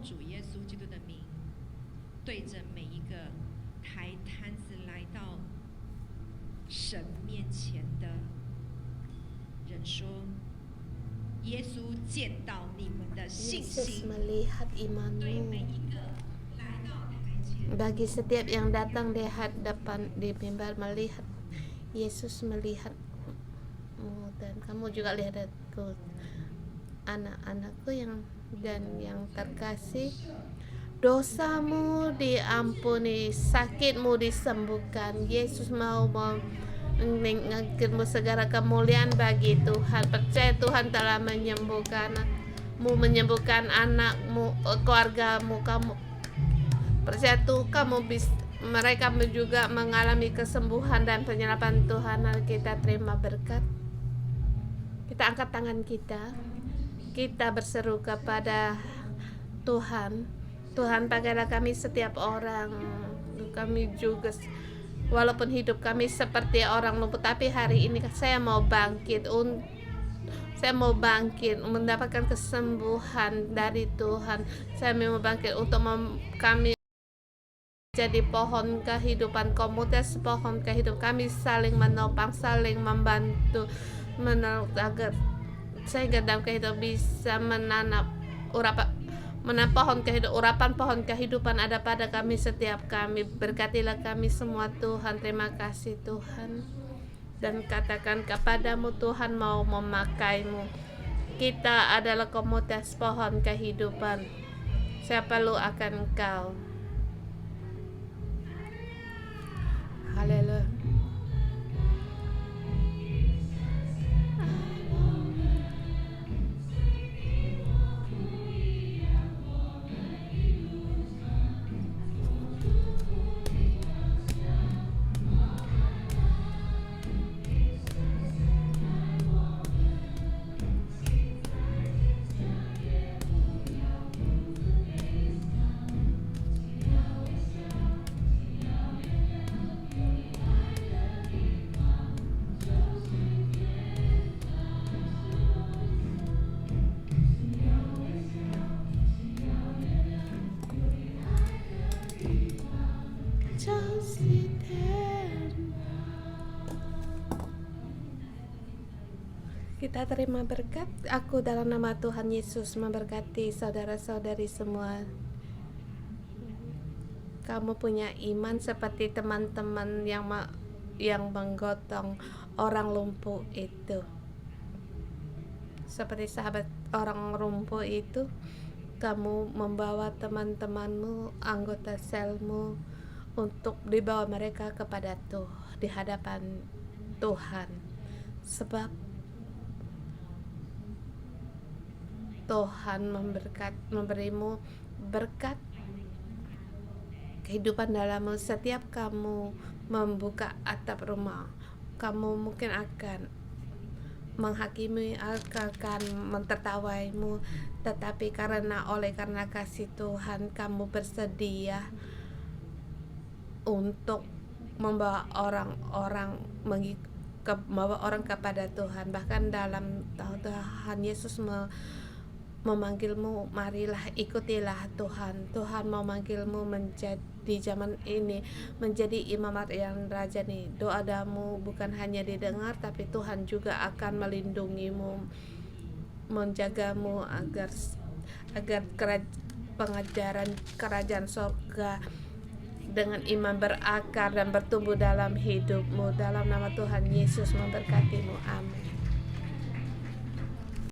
主耶稣基督的名，对着每一个抬摊子来到神面前的人说：耶稣见到你们的信 Yesus 心， melihat 对 imanmu. 每一个来到台前 Bagi setiap yang datang di hadapan di mimbar melihat, Yesus melihatmu, dan kamu juga lihat aku, anak-anakku yang terkasih. Dosamu diampuni, sakitmu disembuhkan. Yesus mau mengakhirmu segala kemuliaan bagi Tuhan. Percaya Tuhan telah menyembuhkanmu, menyembuhkan anakmu, keluargamu. Kamu percaya tuh mereka juga mengalami kesembuhan dan penyerapan Tuhan. Mari kita terima berkat. Kita angkat tangan kita berseru kepada Tuhan. Tuhan, pakailah kami setiap orang. Kami juga, walaupun hidup kami seperti orang lumpuh, tapi hari ini saya mau bangkit. Saya mau bangkit mendapatkan kesembuhan dari Tuhan. Saya mau bangkit untuk kami jadi pohon kehidupan, komunitas pohon kehidupan. Kami saling menopang, saling membantu, agar sehingga dalam kehidupan bisa menanam urapan pohon kehidupan ada pada kami setiap kami. Berkatilah kami semua Tuhan. Terima kasih Tuhan. Dan katakan kepadamu Tuhan mau memakaimu. Kita adalah komunitas pohon kehidupan. Saya perlu akan Engkau. Haleluya. Kita terima berkat. Aku dalam nama Tuhan Yesus memberkati saudara-saudari semua. Kamu punya iman seperti teman-teman yang menggotong orang lumpuh itu. Seperti sahabat orang lumpuh itu, kamu membawa teman-temanmu, anggota selmu, untuk dibawa mereka kepada di hadapan Tuhan. Sebab Tuhan memberimu berkat kehidupan dalammu. Setiap kamu membuka atap rumah, kamu mungkin akan menghakimi, akan mentertawaimu, tetapi oleh karena kasih Tuhan, kamu bersedia untuk membawa orang kepada Tuhan. Bahkan dalam Tuhan Yesus memanggilmu, marilah ikutilah Tuhan. Tuhan memanggilmu di zaman ini menjadi imamat yang rajani. Doamu bukan hanya didengar, tapi Tuhan juga akan melindungimu, menjagamu agar pengajaran kerajaan surga dengan iman berakar dan bertumbuh dalam hidupmu. Dalam nama Tuhan Yesus memberkatimu. Amin.